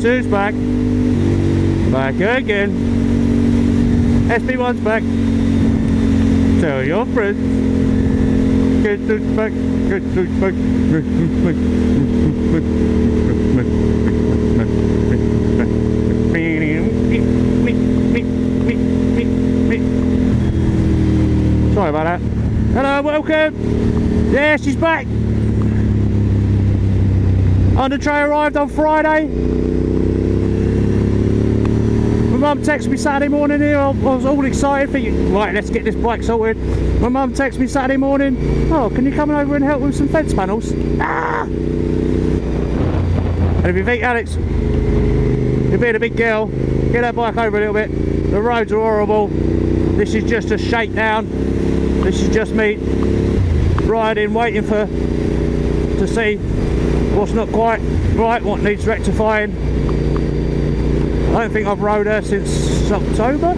Guess who's back? Back again. SP1's back. Tell your friends. Guess who's back? Guess who's back? Sorry about that. Hello, welcome. Yeah, she's back. Under tray arrived on Friday. My mum texted me Saturday morning here. I was all excited, thinking, right, let's get this bike sorted. My mum texted me Saturday morning, oh, can you come over and help with some fence panels? Ah! And if you think, Alex, you're being a big girl, get that bike over a little bit. The roads are horrible. This is just a shakedown. This is just me riding, waiting to see what's not quite right, what needs rectifying. I don't think I've rode her since October.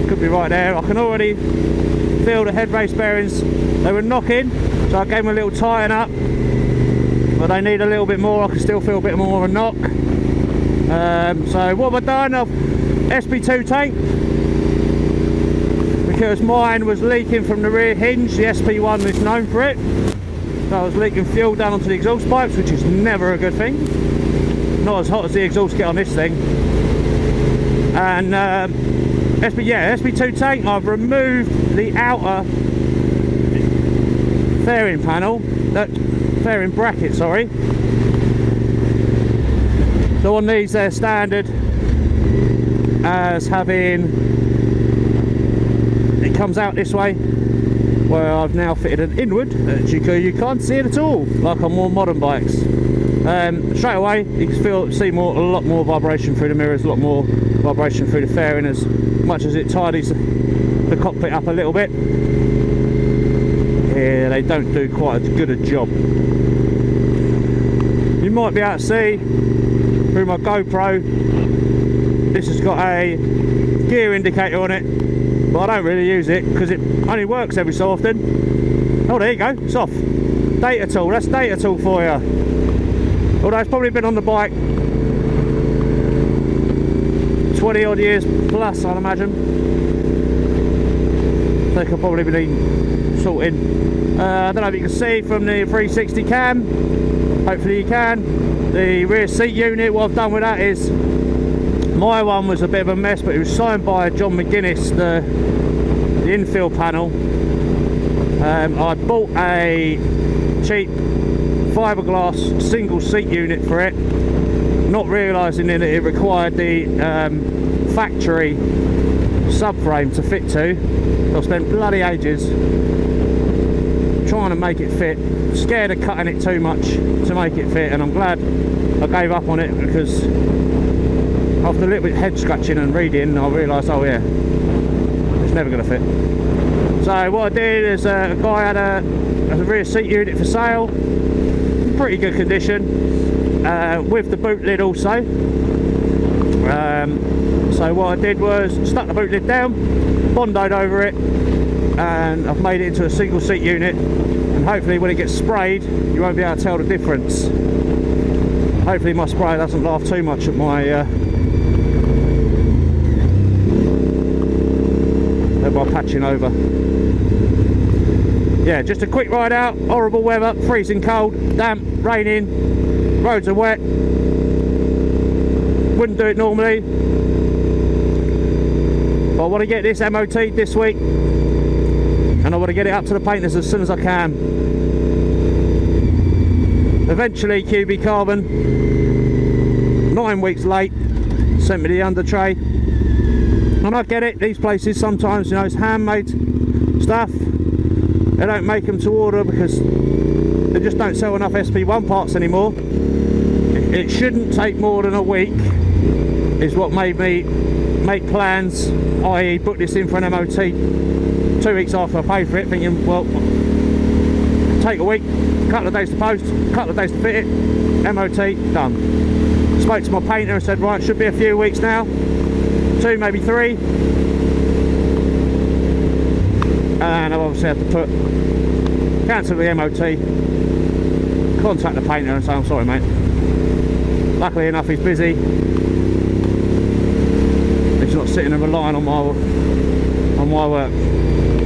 Could be right there. I can already feel the head race bearings. They were knocking, so I gave them a little tighten up, but they need a little bit more. I can still feel a bit more of a knock. So what have I done? I've SP2 tank, because mine was leaking from the rear hinge. The SP1 is known for it. So I was leaking fuel down onto the exhaust pipes, which is never a good thing. Not as hot as the exhaust get on this thing. And SP2 tank. I've removed the outer fairing panel, that fairing bracket, sorry. So on these they're standard as having, it comes out this way, where I've now fitted an inward that you can't see it at all, like on more modern bikes. Straight away you can see a lot more vibration through the mirrors, a lot more vibration through the fairing, as much as it tidies the cockpit up a little bit. Yeah, they don't do quite as good a job. You might be able to see through my GoPro, this has got a gear indicator on it, but I don't really use it because it only works every so often. Oh, there you go, it's off. Data tool, that's data tool for you. Although it's probably been on the bike 20 odd years plus, I'd imagine. They could probably be sorted. I don't know if you can see from the 360 cam, hopefully you can. The rear seat unit, what I've done with that is, my one was a bit of a mess, but it was signed by John McGuinness, the infill panel. I bought a cheap fiberglass single seat unit for it, not realising that it required the factory subframe to fit to. So I spent bloody ages trying to make it fit, scared of cutting it too much to make it fit, and I'm glad I gave up on it, because after a little bit of head scratching and reading, I realised, oh yeah, it's never going to fit. So what I did is, a guy had a rear seat unit for sale, pretty good condition, with the boot lid also. So what I did was stuck the boot lid down, bondoed over it, and I've made it into a single seat unit, and hopefully when it gets sprayed you won't be able to tell the difference. Hopefully my spray doesn't laugh too much at my patching over. Yeah, just a quick ride out, horrible weather, freezing cold, damp, raining, roads are wet. Wouldn't do it normally, but I want to get this MOT this week, and I want to get it up to the painters as soon as I can. Eventually QB Carbon, 9 weeks late, sent me the under tray, and I get it, these places sometimes, you know, it's handmade stuff. They don't make them to order because they just don't sell enough SP1 parts anymore. It shouldn't take more than a week, is what made me make plans, i.e. book this in for an MOT 2 weeks after I paid for it, thinking, well, take a week, couple of days to post, couple of days to fit it, MOT, done. Spoke to my painter and said, right, should be a few weeks now, 2, maybe 3. And I've obviously had to cancel the MOT, contact the painter and say, I'm sorry mate, luckily enough he's busy. He's not sitting and relying on my work.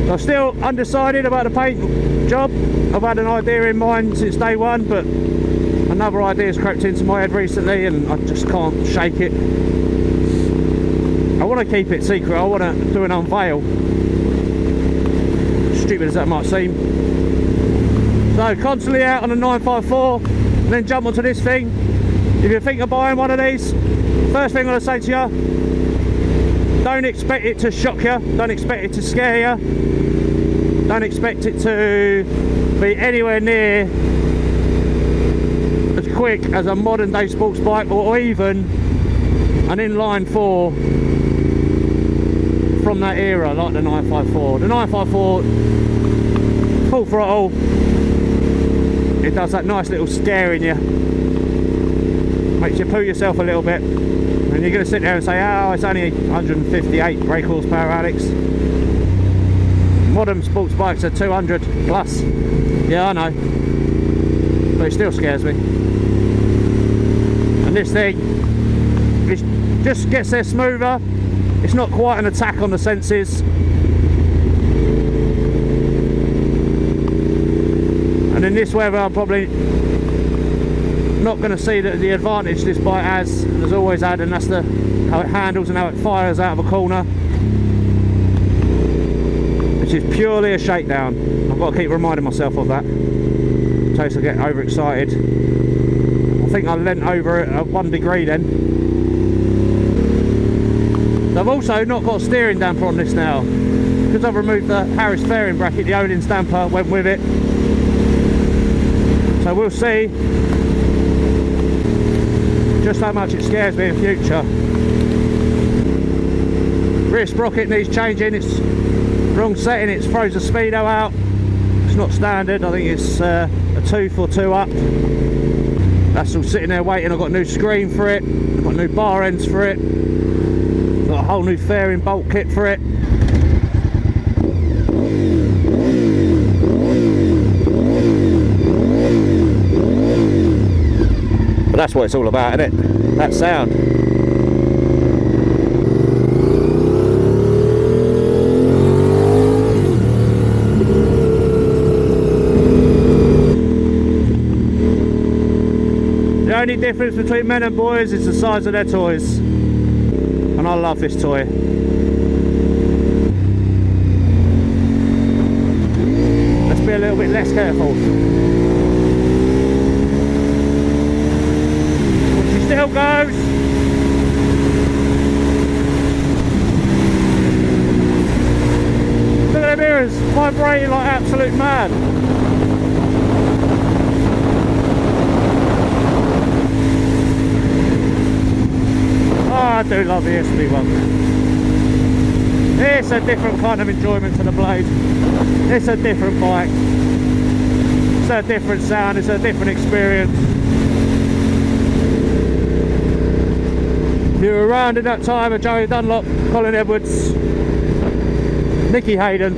So I'm still undecided about the paint job. I've had an idea in mind since day one, but another idea's crept into my head recently and I just can't shake it. I want to keep it secret. I want to do an unveil. Stupid as that might seem. So constantly out on a 954 and then jump onto this thing. If you think of buying one of these, first thing I'm going to say to you, don't expect it to shock you, don't expect it to scare you, don't expect it to be anywhere near as quick as a modern day sports bike or even an inline 4 from that era like the 954. The 954, full throttle, it does that nice little scare in you, makes you poo yourself a little bit. And you're going to sit there and say, oh, it's only 158 brake horsepower, Alex. Modern sports bikes are 200 plus. Yeah, I know. But it still scares me. And this thing, it just gets there smoother. It's not quite an attack on the senses. And in this weather, I'm probably not going to see the advantage this bike has always had, and that's how it handles and how it fires out of a corner, which is purely a shakedown. I've got to keep reminding myself of that in case I get overexcited. I think I leant over it at 1 degree then. I've also not got a steering damper on this now because I've removed the Harris fairing bracket. The Odin's damper went with it, so we'll see just how much it scares me in future. Rear sprocket needs changing, it's wrong setting, it throws the speedo out. It's not standard, I think it's a tooth or two up. That's all sitting there waiting. I've got a new screen for it, I've got new bar ends for it, got a whole new fairing bolt kit for it. But that's what it's all about, isn't it? That sound. The only difference between men and boys is the size of their toys. And I love this toy. Let's be a little bit less careful. Still goes. Look at the mirrors vibrating like absolute mad. Oh, I do love the SB1. It's a different kind of enjoyment to the Blade. It's a different bike. It's a different sound. It's a different experience. If you were around in that time of Joey Dunlop, Colin Edwards, Nicky Hayden,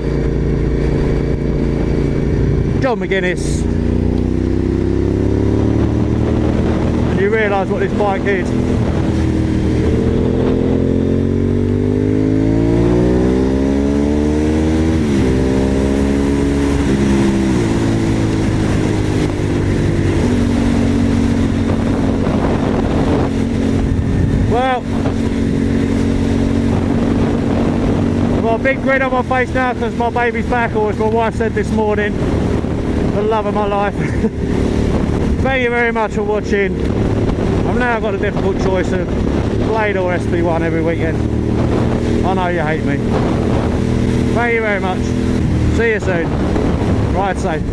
John McGuinness, and you realise what this bike did. Well, I've got a big grin on my face now because my baby's back, or as my wife said this morning, the love of my life. Thank you very much for watching. I've now got a difficult choice of Blade or SB1 every weekend. I know you hate me. Thank you very much. See you soon. Ride safe.